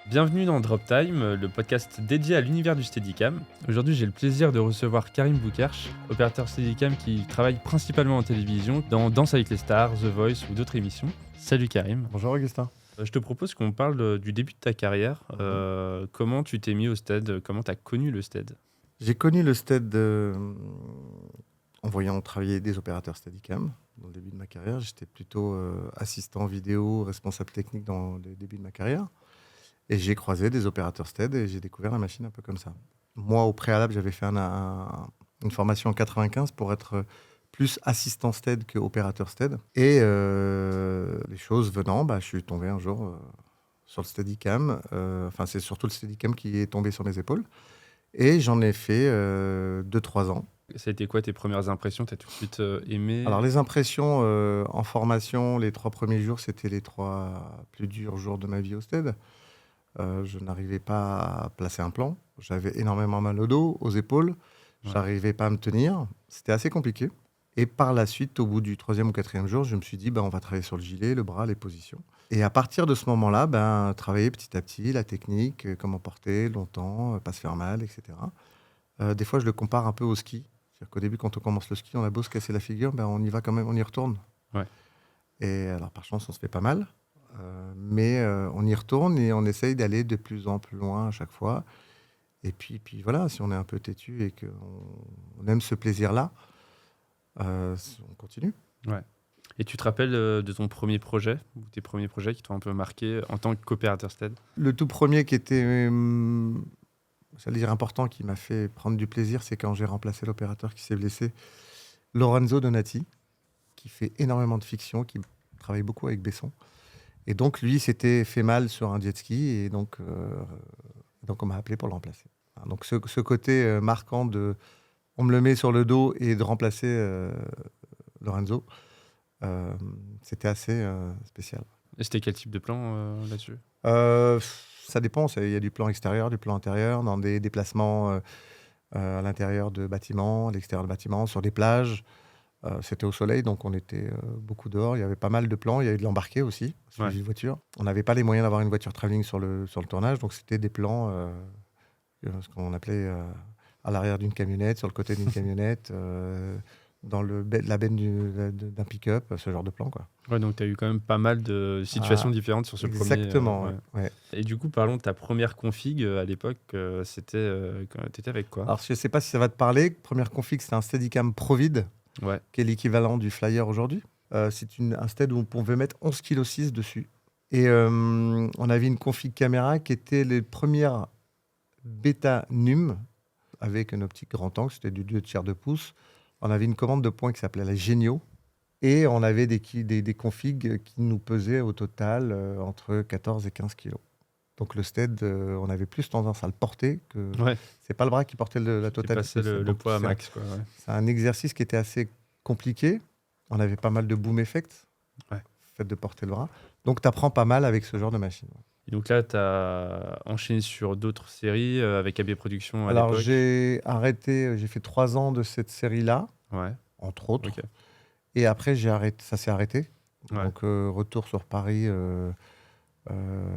Bienvenue dans Drop Time, le podcast dédié à l'univers du Steadicam. Aujourd'hui, j'ai le plaisir de recevoir Karim Boukerch, opérateur Steadicam qui travaille principalement en télévision, dans Danse avec les stars, The Voice ou d'autres émissions. Salut Karim. Bonjour Augustin. Je te propose qu'on parle du début de ta carrière. Comment tu t'es mis au Stead? Comment tu as connu le Stead? J'ai connu le Stead en voyant travailler des opérateurs Steadicam. Dans le début de ma carrière, j'étais plutôt assistant vidéo, responsable technique dans le début de ma carrière. Et j'ai croisé des opérateurs Stead et j'ai découvert la machine un peu comme ça. Moi, au préalable, j'avais fait une formation en 95 pour être plus assistant Stead qu'opérateur Stead. Et les choses venant, je suis tombé un jour sur le Steadicam. C'est surtout le Steadicam qui est tombé sur mes épaules. Et j'en ai fait 2-3 ans. Ça a été quoi tes premières impressions? T'as tout de suite aimé? Alors les impressions en formation, les 3 premiers jours, c'était les 3 plus durs jours de ma vie au Stead. Je n'arrivais pas à placer un plan. J'avais énormément mal au dos, aux épaules. Ouais. J'arrivais pas à me tenir. C'était assez compliqué. Et par la suite, au bout du 3e ou 4e jour, je me suis dit, on va travailler sur le gilet, le bras, les positions. Et à partir de ce moment-là, travailler petit à petit la technique, comment porter longtemps, pas se faire mal, etc. Des fois, je le compare un peu au ski. C'est-à-dire qu'au début, quand on commence le ski, on a beau se casser la figure, on y va quand même, on y retourne. Ouais. Et alors, par chance, on se fait pas mal. Mais on y retourne et on essaye d'aller de plus en plus loin à chaque fois. Et puis voilà, si on est un peu têtu et qu'on aime ce plaisir-là, on continue. Ouais. Et tu te rappelles de ton premier projet, ou tes premiers projets qui t'ont un peu marqué en tant qu'opérateur Stead? Le tout premier qui était, j'allais dire important, qui m'a fait prendre du plaisir, c'est quand j'ai remplacé l'opérateur qui s'est blessé, Lorenzo Donati, qui fait énormément de fiction, qui travaille beaucoup avec Besson. Et donc, lui, s'était fait mal sur un jet ski, et donc on m'a appelé pour le remplacer. Donc, ce côté marquant de on me le met sur le dos et de remplacer Lorenzo, c'était assez spécial. Et c'était quel type de plan là-dessus? Ça dépend. Il y a du plan extérieur, du plan intérieur, dans des déplacements à l'intérieur de bâtiments, à l'extérieur de bâtiments, sur des plages. C'était au soleil, donc on était beaucoup dehors. Il y avait pas mal de plans. Il y avait de l'embarqué aussi, sur une voiture. On n'avait pas les moyens d'avoir une voiture travelling sur le tournage, donc c'était des plans, ce qu'on appelait à l'arrière d'une camionnette, sur le côté d'une camionnette, dans la benne d'un pick-up, ce genre de plan, quoi. Ouais, donc tu as eu quand même pas mal de situations différentes sur ce premier. Exactement, ouais. Et du coup, parlons de ta première config à l'époque. C'était t'étais avec quoi? Alors, je ne sais pas si ça va te parler. Première config, c'était un Steadicam Provid, Ouais. qui est l'équivalent du Flyer aujourd'hui. C'est un Stead où on pouvait mettre 11,6 kg dessus. Et on avait une config caméra qui était les premières bêta NUM, avec un optique grand angle, c'était du 2/3 de pouce. On avait une commande de points qui s'appelait la Genio. Et on avait des configs qui nous pesaient au total entre 14 et 15 kilos. Donc le Stead, on avait plus tendance à le porter que... Ouais. C'est pas le bras qui portait la totalité. Passer le Donc, poids à max, quoi. Ouais. c'est un exercice qui était assez compliqué. On avait pas mal de boom effect, Ouais. fait de porter le bras. Donc tu apprends pas mal avec ce genre de machine. Et donc là, tu as enchaîné sur d'autres séries avec AB Productions à Alors l'époque. j'ai arrêté, j'ai fait 3 ans de cette série-là, Ouais. entre autres. Ok. Et après, ça s'est arrêté. Ouais. Donc, retour sur Paris.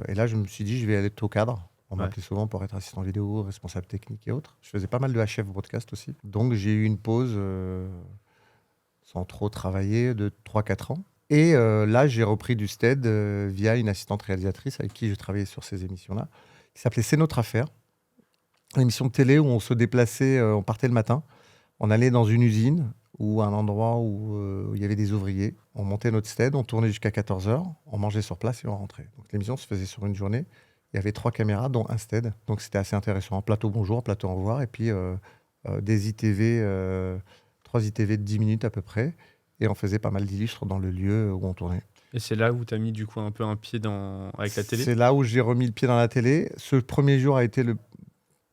Et là, je me suis dit, je vais aller au cadre. On m'appelait souvent pour être assistant vidéo, responsable technique et autres. Je faisais pas mal de HF broadcast aussi. Donc, j'ai eu une pause sans trop travailler de 3-4 ans. Et là, j'ai repris du Stead via une assistante réalisatrice avec qui je travaillais sur ces émissions-là, qui s'appelait C'est notre affaire. Une émission de télé où on se déplaçait, on partait le matin, on allait dans une usine ou un endroit où il y avait des ouvriers. On montait notre Stead, on tournait jusqu'à 14h, on mangeait sur place et on rentrait. Donc l'émission se faisait sur une journée. Il y avait 3 caméras, dont un Stead. Donc c'était assez intéressant. Plateau bonjour, plateau au revoir. Et puis des ITV, 3 ITV de 10 minutes à peu près. Et on faisait pas mal d'illustres dans le lieu où on tournait. Et c'est là où tu as mis du coup un peu un pied avec la télé? C'est là où j'ai remis le pied dans la télé. Ce premier jour a été, je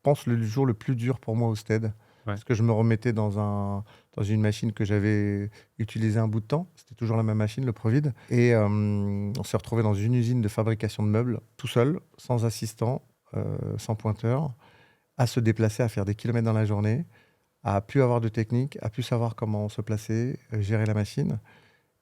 pense, le jour le plus dur pour moi au Stead. Parce que je me remettais dans une machine que j'avais utilisée un bout de temps. C'était toujours la même machine, le Provid. Et on s'est retrouvé dans une usine de fabrication de meubles, tout seul, sans assistant, sans pointeur, à se déplacer, à faire des kilomètres dans la journée, à plus avoir de technique, à plus savoir comment se placer, gérer la machine.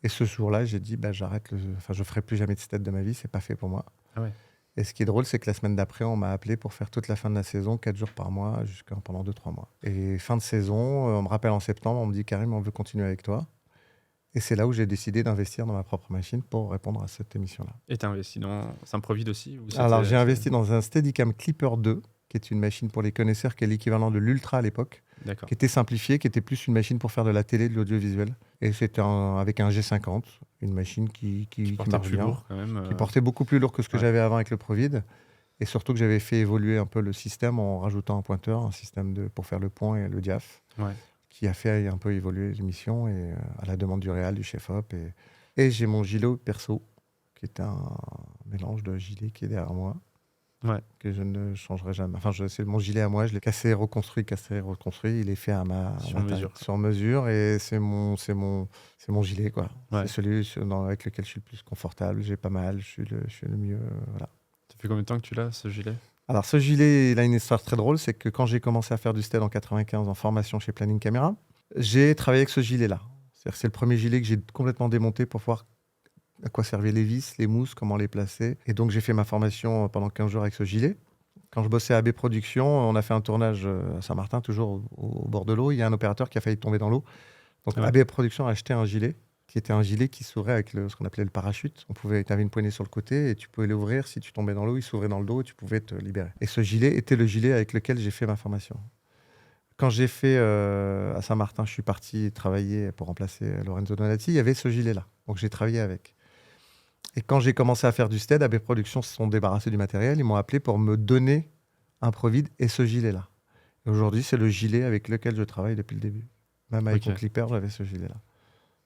Et ce jour-là, j'ai dit, j'arrête, je ferai plus jamais de Stead de ma vie, c'est pas fait pour moi. Ah ouais. Et ce qui est drôle, c'est que la semaine d'après, on m'a appelé pour faire toute la fin de la saison, 4 jours par mois, pendant 2-3 mois. Et fin de saison, on me rappelle en septembre, on me dit Karim, on veut continuer avec toi. Et c'est là où j'ai décidé d'investir dans ma propre machine pour répondre à cette émission-là. Et tu as investi dans Symprovide aussi ou Alors, j'ai investi dans un Steadicam Clipper 2, qui est une machine pour les connaisseurs, qui est l'équivalent de l'Ultra à l'époque, D'accord. qui était simplifiée, qui était plus une machine pour faire de la télé, de l'audiovisuel. Et c'était avec un G50, une machine qui marche plus bien, lourd quand même. qui portait beaucoup plus lourd que ce que Ouais. j'avais avant avec le Provide. Et surtout que j'avais fait évoluer un peu le système en rajoutant un pointeur, un système pour faire le point et le diaph, qui a fait un peu évoluer l'émission et à la demande du réal, du chef-op. Et j'ai mon gilet perso, qui est un mélange de gilet qui est derrière moi, que je ne changerai jamais. Enfin, c'est mon gilet à moi, je l'ai cassé, reconstruit. Il est fait à sur mesure et c'est mon gilet, quoi. C'est celui avec lequel je suis le plus confortable, j'ai pas mal, je suis le mieux. Voilà. Ça fait combien de temps que tu l'as, ce gilet ? Alors, ce gilet, il a une histoire très drôle. C'est que quand j'ai commencé à faire du stead en 95 en formation chez Planning Camera, j'ai travaillé avec ce gilet-là. C'est le premier gilet que j'ai complètement démonté pour voir à quoi servaient les vis, les mousses, comment les placer. Et donc, j'ai fait ma formation pendant 15 jours avec ce gilet. Quand je bossais à AB Productions, on a fait un tournage à Saint-Martin, toujours au bord de l'eau. Il y a un opérateur qui a failli tomber dans l'eau. Donc, AB Productions a acheté un gilet qui était un gilet qui s'ouvrait avec ce qu'on appelait le parachute. Tu avais une poignée sur le côté et tu pouvais l'ouvrir. Si tu tombais dans l'eau, il s'ouvrait dans le dos et tu pouvais te libérer. Et ce gilet était le gilet avec lequel j'ai fait ma formation. Quand j'ai fait à Saint-Martin, je suis parti travailler pour remplacer Lorenzo Donati, il y avait ce gilet-là. Donc j'ai travaillé avec. Et quand j'ai commencé à faire du stead, AB Productions se sont débarrassés du matériel. Ils m'ont appelé pour me donner un Provide et ce gilet-là. Et aujourd'hui, c'est le gilet avec lequel je travaille depuis le début. Même avec mon clipper, j'avais ce gilet-là.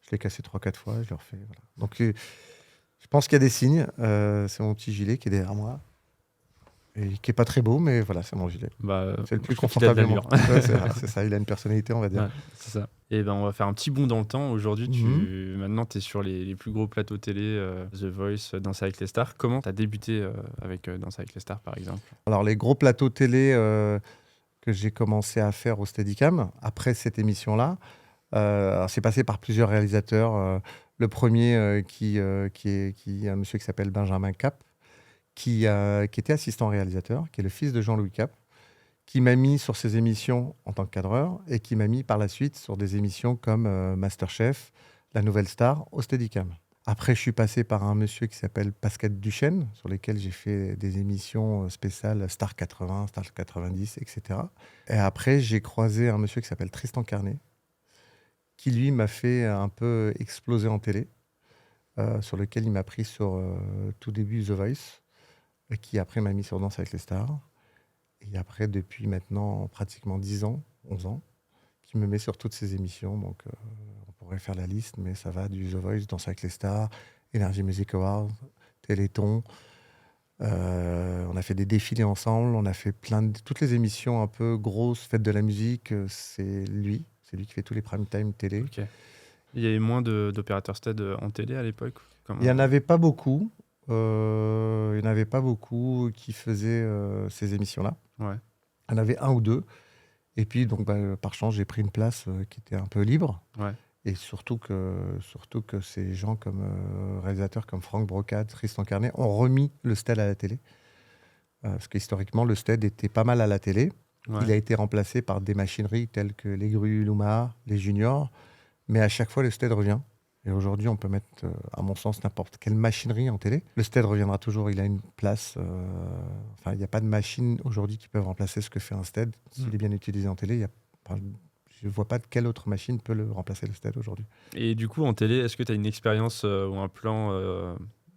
Je l'ai cassé 3-4 fois, je l'ai refait. Voilà. Donc, je pense qu'il y a des signes. C'est mon petit gilet qui est derrière moi. Et qui n'est pas très beau, mais voilà, c'est mon gilet. C'est le plus confortable. C'est ça, il a une personnalité, on va dire. Ouais, c'est ça. Et on va faire un petit bond dans le temps. Aujourd'hui, maintenant, tu es sur les plus gros plateaux télé, The Voice, Danse avec les stars. Comment tu as débuté avec Danse avec les stars, par exemple ? Alors, les gros plateaux télé que j'ai commencé à faire au Steadicam, après cette émission-là, c'est passé par plusieurs réalisateurs. Le premier qui est un monsieur qui s'appelle Benjamin Cap, qui était assistant réalisateur, qui est le fils de Jean-Louis Cap, qui m'a mis sur ses émissions en tant que cadreur et qui m'a mis par la suite sur des émissions comme Masterchef, La Nouvelle Star, au Steadicam. Après, je suis passé par un monsieur qui s'appelle Pascal Duchesne, sur lesquels j'ai fait des émissions spéciales Star 80, Star 90, etc. Et après, j'ai croisé un monsieur qui s'appelle Tristan Carnet, qui lui m'a fait un peu exploser en télé, sur lequel il m'a pris sur tout début The Voice, et qui après m'a mis sur Danse avec les stars. Et après, depuis maintenant pratiquement 10 ans, 11 ans, qui me met sur toutes ces émissions. Donc, on pourrait faire la liste, mais ça va du The Voice, Danse avec les stars, Energy Music Awards, Téléthon. On a fait des défilés ensemble, on a fait toutes les émissions un peu grosses, fêtes de la musique. C'est lui qui fait tous les prime time télé. Okay. Il y avait moins d'opérateurs stead en télé à l'époque ? Il n'y en avait pas beaucoup. Il n'y en avait pas beaucoup qui faisaient ces émissions-là. Ouais. Il y en avait un ou deux. Et puis, donc, par chance, j'ai pris une place qui était un peu libre. Ouais. Et surtout que ces gens comme réalisateurs comme Franck Brocade, Tristan Carnet ont remis le stead à la télé. Parce qu'historiquement, le stead était pas mal à la télé. Ouais. Il a été remplacé par des machineries telles que les grues Luma, les juniors. Mais à chaque fois, le stead revient. Et aujourd'hui, on peut mettre, à mon sens, n'importe quelle machinerie en télé. Le stead reviendra toujours, il a une place. Enfin, il n'y a pas de machine aujourd'hui qui peuvent remplacer ce que fait un stead. S'il est bien utilisé en télé, je ne vois pas de quelle autre machine peut le remplacer, le stead, aujourd'hui. Et du coup, en télé, est-ce que tu as une expérience ou un plan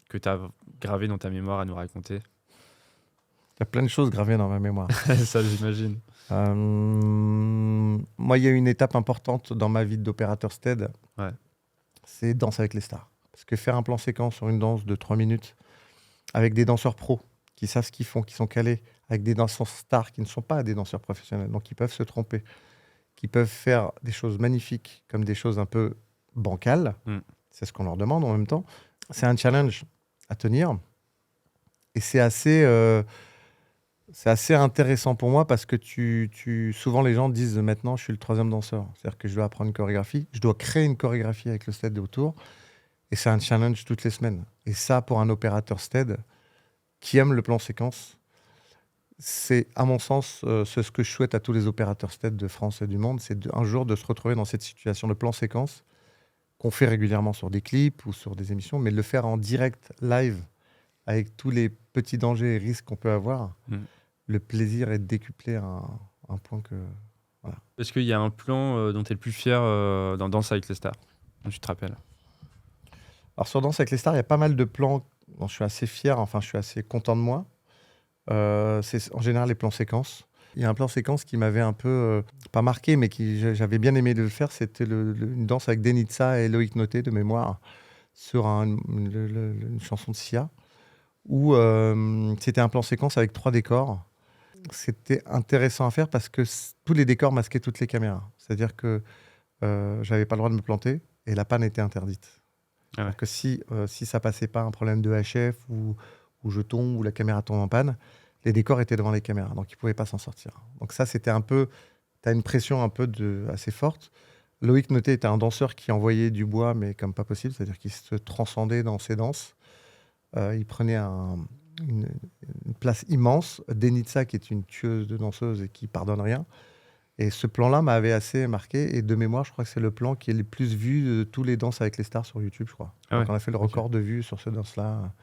que tu as gravé dans ta mémoire à nous raconter ? Il y a plein de choses gravées dans ma mémoire. Ça, j'imagine. Moi, il y a une étape importante dans ma vie d'opérateur stead. Ouais. C'est Danse avec les stars. Parce que faire un plan séquence sur une danse de 3 minutes avec des danseurs pros qui savent ce qu'ils font, qui sont calés, avec des danseurs stars qui ne sont pas des danseurs professionnels, donc qui peuvent se tromper, qui peuvent faire des choses magnifiques comme des choses un peu bancales. C'est ce qu'on leur demande en même temps. C'est un challenge à tenir. Et c'est assez intéressant pour moi parce que souvent les gens disent maintenant je suis le 3e danseur. C'est-à-dire que je dois apprendre une chorégraphie, je dois créer une chorégraphie avec le stead autour et c'est un challenge toutes les semaines. Et ça, pour un opérateur stead, qui aiment le plan séquence. C'est, à mon sens, c'est ce que je souhaite à tous les opérateurs stead de France et du monde, c'est un jour de se retrouver dans cette situation de plan séquence qu'on fait régulièrement sur des clips ou sur des émissions, mais de le faire en direct, live, avec tous les petits dangers et risques qu'on peut avoir. Le plaisir est décuplé à un point que... Voilà. Est-ce qu'il y a un plan dont tu es le plus fier dans Danse avec les stars, dont tu te rappelles? Alors sur Danse avec les stars, il y a pas mal de plans dont je suis assez fier, enfin je suis assez content de moi. C'est en général les plans séquences. Il y a un plan séquence qui m'avait un peu, pas marqué, mais j'avais bien aimé de le faire, c'était une danse avec Denitsa et Loïc Noté de mémoire sur une chanson de Sia, où c'était un plan séquence avec 3 décors. C'était intéressant à faire parce que tous les décors masquaient toutes les caméras. C'est-à-dire que j'avais pas le droit de me planter et la panne était interdite. Ah ouais. Que si ça passait pas, un problème de HF ou je tombe ou la caméra tombe en panne, les décors étaient devant les caméras, donc ils pouvaient pas s'en sortir. Donc ça, c'était un peu... Tu as une pression un peu assez forte. Loïc Noté était un danseur qui envoyait du bois, mais comme pas possible, c'est-à-dire qu'il se transcendait dans ses danses. Il prenait une place immense. Denitsa, qui est une tueuse de danseuse et qui pardonne rien. Et ce plan-là m'avait assez marqué. Et de mémoire, je crois que c'est le plan qui est le plus vu de tous les Danses avec les stars sur YouTube, je crois. Ah ouais. Donc on a fait le record de vues sur ce danse-là.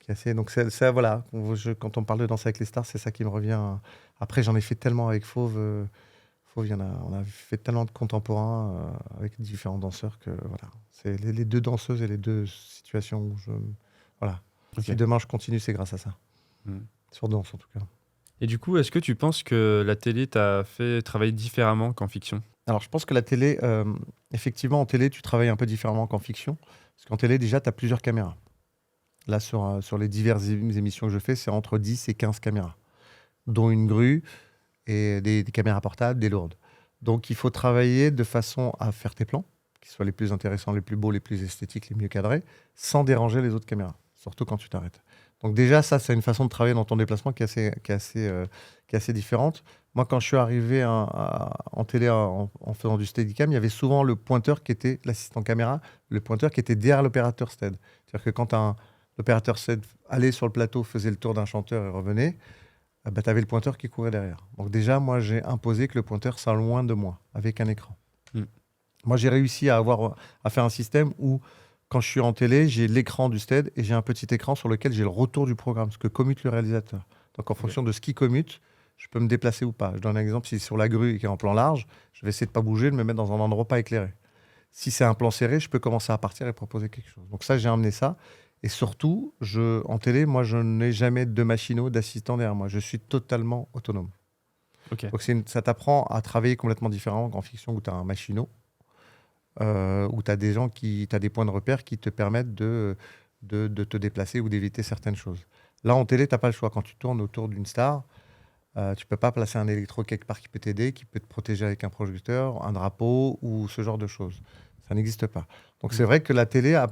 Qui est assez... Donc c'est voilà, quand on parle de Danse avec les stars, c'est ça qui me revient. Après, j'en ai fait tellement avec Fauve. Fauve, on a fait tellement de contemporains avec différents danseurs que voilà. C'est les 2 danseuses et les 2 situations où je... Voilà. Ok. Si demain je continue, c'est grâce à ça. Sur Danse, en tout cas. Et du coup, est-ce que tu penses que la télé t'a fait travailler différemment qu'en fiction? Alors, je pense que la télé, effectivement, en télé, tu travailles un peu différemment qu'en fiction. Parce qu'en télé, déjà, tu as plusieurs caméras. Là, sur les diverses émissions que je fais, c'est entre 10 et 15 caméras, dont une grue et des caméras portables, des lourdes. Donc, il faut travailler de façon à faire tes plans, qui soient les plus intéressants, les plus beaux, les plus esthétiques, les mieux cadrés, sans déranger les autres caméras, surtout quand tu t'arrêtes. Donc déjà, ça, c'est une façon de travailler dans ton déplacement qui est assez différente. Moi, quand je suis arrivé en télé en faisant du Steadicam, il y avait souvent le pointeur qui était l'assistant caméra, le pointeur qui était derrière l'opérateur stead. C'est-à-dire que quand l'opérateur stead allait sur le plateau, faisait le tour d'un chanteur et revenait, tu avais le pointeur qui courait derrière. Donc déjà, moi, j'ai imposé que le pointeur soit loin de moi, avec un écran. Moi, j'ai réussi à faire un système où, quand je suis en télé, j'ai l'écran du stead et j'ai un petit écran sur lequel j'ai le retour du programme, ce que commute le réalisateur. Donc, en fonction de ce qui commute, je peux me déplacer ou pas. Je donne un exemple. Si c'est sur la grue et qui est en plan large, je vais essayer de ne pas bouger, de me mettre dans un endroit pas éclairé. Si c'est un plan serré, je peux commencer à partir et proposer quelque chose. Donc ça, j'ai amené ça. Et surtout, en télé, moi, je n'ai jamais de machinot, d'assistant derrière moi. Je suis totalement autonome. Okay. Donc ça t'apprend à travailler complètement différemment qu'en fiction où tu as un machinot. Où tu as des gens tu as des points de repère qui te permettent de te déplacer ou d'éviter certaines choses. Là, en télé, tu n'as pas le choix. Quand tu tournes autour d'une star, tu peux pas placer un électro quelque part qui peut t'aider, qui peut te protéger avec un projecteur, un drapeau ou ce genre de choses. Ça n'existe pas. Donc c'est vrai que la télé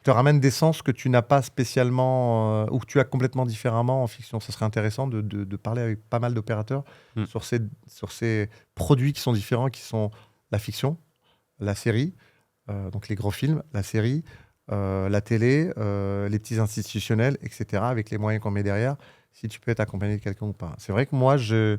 te ramène des sens que tu n'as pas spécialement, ou que tu as complètement différemment en fiction. Ça serait intéressant de parler avec pas mal d'opérateurs sur ces produits qui sont différents, qui sont la fiction, la série, donc les gros films, la série, la télé, les petits institutionnels, etc., avec les moyens qu'on met derrière, si tu peux être accompagné de quelqu'un ou pas. C'est vrai que moi, je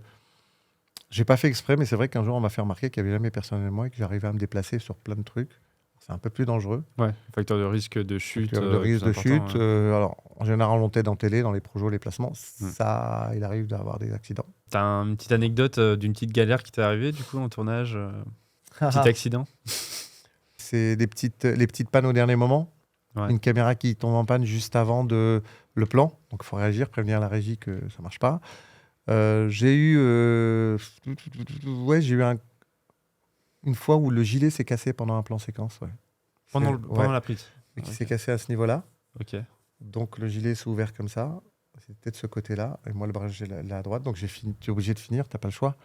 n'ai pas fait exprès, mais c'est vrai qu'un jour, on m'a fait remarquer qu'il n'y avait jamais personne avec moi et que j'arrivais à me déplacer sur plein de trucs. C'est un peu plus dangereux. Ouais, facteur de risque de chute. Facteur de risque de chute. Alors, en général, on t'aide en télé, dans les projets, les placements. Ça, il arrive d'avoir des accidents. T'as une petite anecdote d'une petite galère qui t'est arrivée, du coup, en tournage Petit accident? C'est les petites pannes au dernier moment. Ouais. Une caméra qui tombe en panne juste avant le plan. Donc, il faut réagir, prévenir la régie que ça ne marche pas. J'ai eu une fois où le gilet s'est cassé pendant un plan séquence. Ouais. Pendant la prise. Et qui s'est cassé à ce niveau-là. Ok. Donc, le gilet s'est ouvert comme ça. C'était de ce côté-là. Et moi, le bras, j'ai là à droite. Donc, tu es obligé de finir. Tu n'as pas le choix.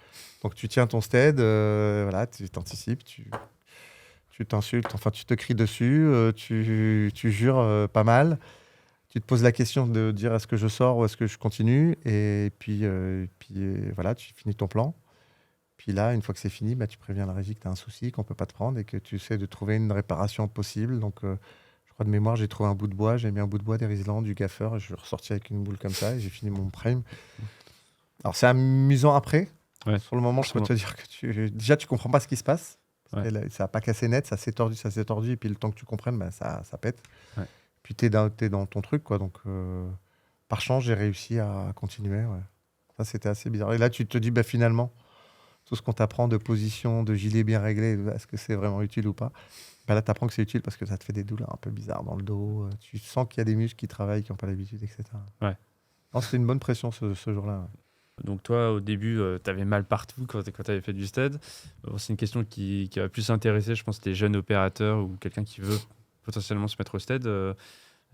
Donc, tu tiens ton stead. Voilà, tu t'anticipes. Tu t'insultes. Enfin, tu te cries dessus. Tu jures pas mal. Tu te poses la question de dire est-ce que je sors ou est-ce que je continue. Et puis voilà, tu finis ton plan. Puis là, une fois que c'est fini, tu préviens la régie que tu as un souci, qu'on ne peut pas te prendre et que tu essaies de trouver une réparation possible. Donc, je Je crois de mémoire, j'ai trouvé un bout de bois, j'ai mis un bout de bois des Riesland, du gaffer, et je suis ressorti avec une boule comme ça et j'ai fini mon prime. Alors c'est amusant après. Ouais. Sur le moment, je peux te dire que déjà tu comprends pas ce qui se passe. Ouais. Et là, ça n'a pas cassé net, ça s'est tordu, et puis le temps que tu comprennes, bah, ça pète. Ouais. Puis t'es dans ton truc, quoi. Donc par chance, j'ai réussi à continuer. Ouais. Ça, c'était assez bizarre. Et là, tu te dis, bah, finalement, tout ce qu'on t'apprend de position, de gilet bien réglé, est-ce que c'est vraiment utile ou pas? Bah là, tu apprends que c'est utile parce que ça te fait des douleurs un peu bizarres dans le dos. Tu sens qu'il y a des muscles qui travaillent, qui n'ont pas l'habitude, etc. Ouais. Non, c'était une bonne pression ce jour-là. Ouais. Donc toi, au début, tu avais mal partout quand tu avais fait du stead. C'est une question qui va plus s'intéresser, je pense, les jeunes opérateurs ou quelqu'un qui veut potentiellement se mettre au stead.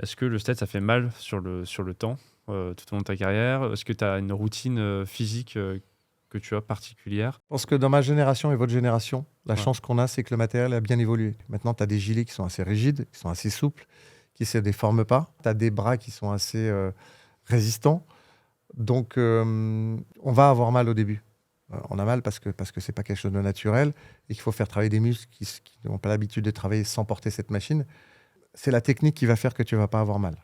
Est-ce que le stead, ça fait mal sur le temps, tout au long de ta carrière? Est-ce que tu as une routine physique que tu as particulière? Je pense que dans ma génération et votre génération, la Ouais. chance qu'on a, c'est que le matériel a bien évolué. Maintenant, tu as des gilets qui sont assez rigides, qui sont assez souples, qui ne se déforment pas. Tu as des bras qui sont assez résistants. Donc, on va avoir mal au début. On a mal parce que c'est pas quelque chose de naturel et qu'il faut faire travailler des muscles qui n'ont pas l'habitude de travailler sans porter cette machine. C'est la technique qui va faire que tu vas pas avoir mal.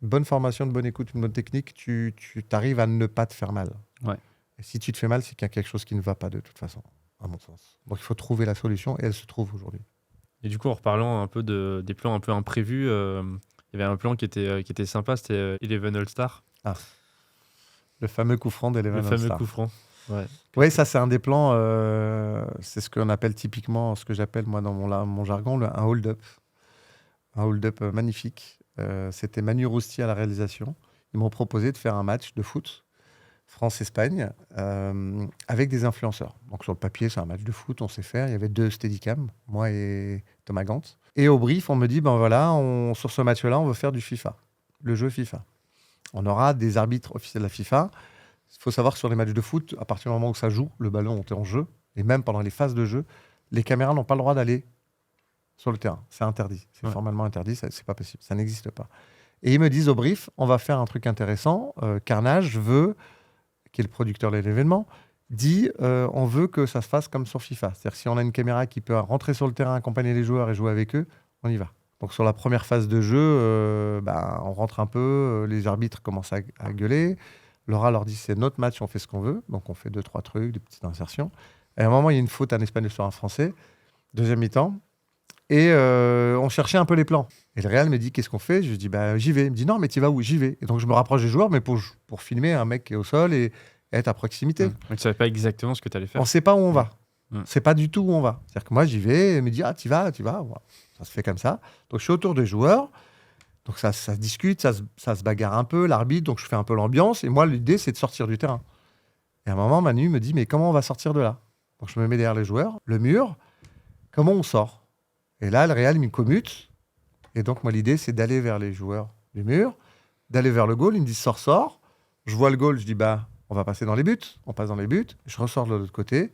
Une bonne formation, une bonne écoute, une bonne technique, tu arrives à ne pas te faire mal. Ouais. Et si tu te fais mal, c'est qu'il y a quelque chose qui ne va pas de toute façon, à mon sens. Donc il faut trouver la solution et elle se trouve aujourd'hui. Et du coup, en reparlant un peu des plans un peu imprévus, il y avait un plan qui était sympa, c'était Eleven All-Star. Le fameux coup franc d'Eleven Le fameux All-Star. coup franc. Ouais. Oui, ça c'est un des plans, c'est ce qu'on appelle typiquement, ce que j'appelle moi dans mon jargon, un hold-up. Un hold-up magnifique. C'était Manu Rousti à la réalisation. Ils m'ont proposé de faire un match de foot, France-Espagne, avec des influenceurs. Donc sur le papier, c'est un match de foot, on sait faire. Il y avait 2 Steadicam, moi et Thomas Gant. Et au brief, on me dit, ben voilà, sur ce match-là, on veut faire du FIFA, le jeu FIFA. On aura des arbitres officiels de la FIFA. Il faut savoir que sur les matchs de foot, à partir du moment où ça joue, le ballon est en jeu, et même pendant les phases de jeu, les caméras n'ont pas le droit d'aller sur le terrain. C'est interdit. C'est formellement interdit, c'est pas possible. Ça n'existe pas. Et ils me disent au brief, on va faire un truc intéressant. Carnage veut, qui est le producteur de l'événement, dit on veut que ça se fasse comme sur FIFA. C'est-à-dire que si on a une caméra qui peut rentrer sur le terrain, accompagner les joueurs et jouer avec eux, on y va. Donc sur la première phase de jeu, on rentre un peu, les arbitres commencent à gueuler. Laura leur dit c'est notre match, on fait ce qu'on veut. Donc on fait 2-3 trucs, des petites insertions. Et à un moment, il y a une faute, un Espagnol sur un Français. Deuxième mi-temps. Et on cherchait un peu les plans. Et le Real me dit, qu'est-ce qu'on fait? Je lui dis, j'y vais. Il me dit, non, mais tu vas où? J'y vais. Et donc, je me rapproche des joueurs, mais pour filmer un mec qui est au sol et être à proximité. Donc, tu ne savais pas exactement ce que tu allais faire. On ne sait pas où on va. Mm. C'est pas du tout où on va. C'est-à-dire que moi, j'y vais, et il me dit, tu vas. Voilà. Ça se fait comme ça. Donc, je suis autour des joueurs. Donc, ça se discute, ça se bagarre un peu, l'arbitre. Donc, je fais un peu l'ambiance. Et moi, l'idée, c'est de sortir du terrain. Et à un moment, Manu me dit, mais comment on va sortir de là? Donc, je me mets derrière les joueurs, le mur. Comment on sort? Et là, le Real, il me commute. Et donc, moi, l'idée, c'est d'aller vers les joueurs du mur, d'aller vers le goal. Il me dit, sors. Je vois le goal, je dis, on va passer dans les buts. On passe dans les buts. Je ressors de l'autre côté.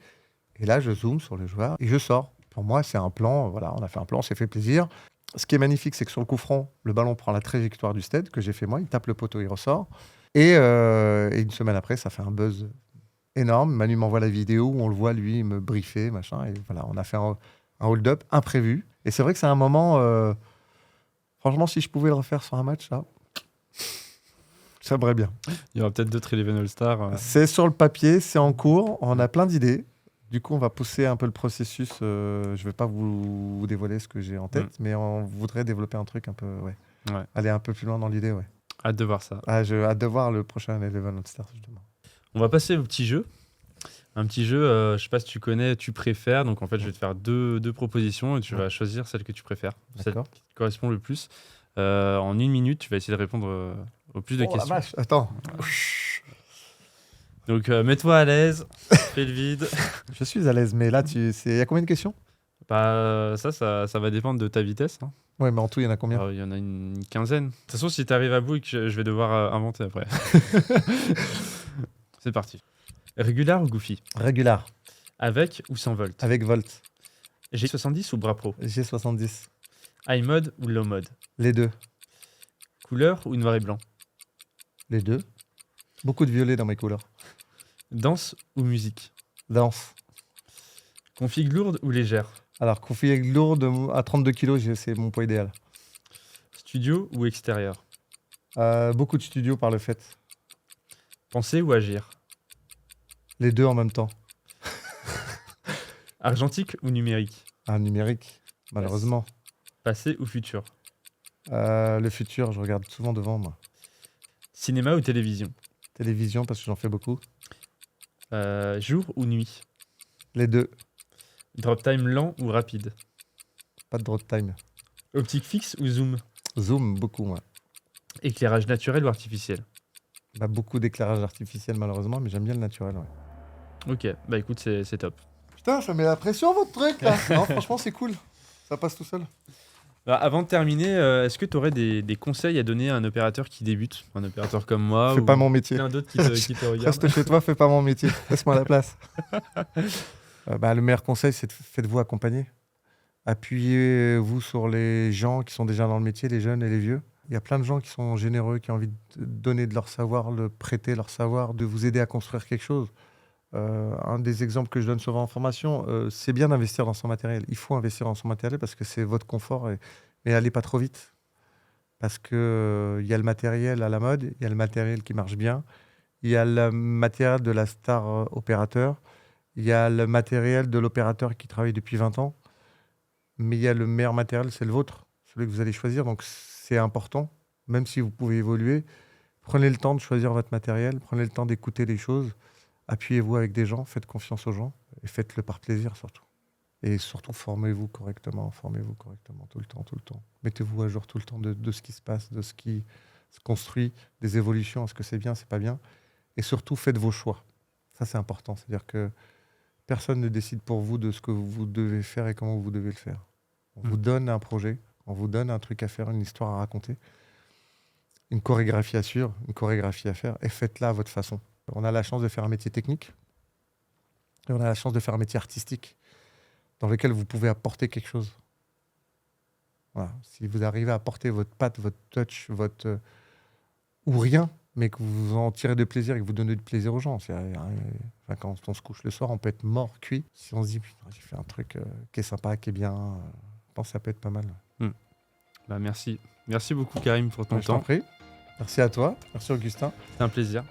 Et là, je zoome sur les joueurs et je sors. Pour moi, c'est un plan. Voilà, on a fait un plan, on s'est fait plaisir. Ce qui est magnifique, c'est que sur le coup franc, le ballon prend la trajectoire du stead que j'ai fait moi. Il tape le poteau, il ressort. Et une semaine après, ça fait un buzz énorme. Manu m'envoie la vidéo où on le voit, lui, me briefer, machin. Et voilà, on a fait un hold-up imprévu. Et c'est vrai que c'est un moment... franchement, si je pouvais le refaire sur un match, là, ça aimerait bien. Il y aura peut-être d'autres Eleven All-Star. C'est sur le papier, c'est en cours. On a plein d'idées. Du coup, on va pousser un peu le processus. Je ne vais pas vous dévoiler ce que j'ai en tête, mais on voudrait développer un truc un peu... aller un peu plus loin dans l'idée, Hâte de voir ça. J'ai hâte de voir le prochain Eleven All-Star, justement. On va passer au petit jeu. Un petit jeu, je ne sais pas si tu connais, tu préfères. Donc en fait, je vais te faire deux propositions et tu vas choisir celle que tu préfères, celle qui te correspond le plus. En 1 minute, tu vas essayer de répondre au plus de questions. La vache, attends. Donc mets-toi à l'aise, fais le vide. Je suis à l'aise, mais là, il y a combien de questions? Ça va dépendre de ta vitesse. Hein. Ouais, mais en tout, il y en a combien? Il y en a une quinzaine. De toute façon, si tu arrives à bout et que je vais devoir inventer après. C'est parti. Régular ou Goofy? Régular. Avec ou sans Volt? Avec Volt. G70 ou Bras Pro? G70. High mode ou low mode? Les deux. Couleur ou noir et blanc? Les deux. Beaucoup de violet dans mes couleurs. Danse ou musique? Danse. Config lourde ou légère? Alors, config lourde à 32 kg, c'est mon poids idéal. Studio ou extérieur? Beaucoup de studios par le fait. Penser ou agir? Les deux en même temps. Argentique ou numérique? Un numérique, malheureusement. Passé ou futur? Le futur, je regarde souvent devant moi. Cinéma ou télévision? Télévision, parce que j'en fais beaucoup. Jour ou nuit? Les deux. Drop time lent ou rapide? Pas de drop time. Optique fixe ou zoom? Zoom, beaucoup, moi. Éclairage naturel ou artificiel? Bah, beaucoup d'éclairage artificiel, malheureusement, mais j'aime bien le naturel, ouais. Ok, bah écoute, c'est top. Putain, ça met la pression, votre truc, là. Non, franchement, c'est cool. Ça passe tout seul. Alors, avant de terminer, est-ce que tu aurais des conseils à donner à un opérateur qui débute? Un opérateur comme moi Fais ou pas mon métier. plein d'autres qui te regardent? Reste chez toi, fais pas mon métier. Laisse-moi la place. Le meilleur conseil, c'est faites-vous accompagner. Appuyez-vous sur les gens qui sont déjà dans le métier, les jeunes et les vieux. Il y a plein de gens qui sont généreux, qui ont envie de donner de leur savoir, de prêter leur savoir, de vous aider à construire quelque chose. Un des exemples que je donne souvent en formation, c'est bien d'investir dans son matériel. Il faut investir dans son matériel parce que c'est votre confort. Mais allez pas trop vite. Parce qu'il y a le matériel à la mode, il y a le matériel qui marche bien, il y a le matériel de la star opérateur, il y a le matériel de l'opérateur qui travaille depuis 20 ans. Mais il y a le meilleur matériel, c'est le vôtre, celui que vous allez choisir. Donc c'est important, même si vous pouvez évoluer. Prenez le temps de choisir votre matériel, prenez le temps d'écouter les choses, appuyez-vous avec des gens, faites confiance aux gens et faites-le par plaisir surtout. Et surtout, formez-vous correctement tout le temps. Mettez-vous à jour tout le temps de ce qui se passe, de ce qui se construit, des évolutions, est-ce que c'est bien, c'est pas bien. Et surtout, faites vos choix. Ça, c'est important. C'est-à-dire que personne ne décide pour vous de ce que vous devez faire et comment vous devez le faire. On vous donne un projet, on vous donne un truc à faire, une histoire à raconter, une chorégraphie à suivre, une chorégraphie à faire, et faites-la à votre façon. On a la chance de faire un métier technique, et on a la chance de faire un métier artistique, dans lequel vous pouvez apporter quelque chose. Voilà. Si vous arrivez à apporter votre patte, votre touch, ou rien, mais que vous en tirez de plaisir et que vous donnez du plaisir aux gens. Quand on se couche le soir, on peut être mort, cuit. Si on se dit, putain, j'ai fait un truc qui est sympa, qui est bien, je pense que ça peut être pas mal. Bah merci. Merci beaucoup Karim pour ton Je t'en temps. prie. Merci à toi. Merci Augustin. C'est un plaisir.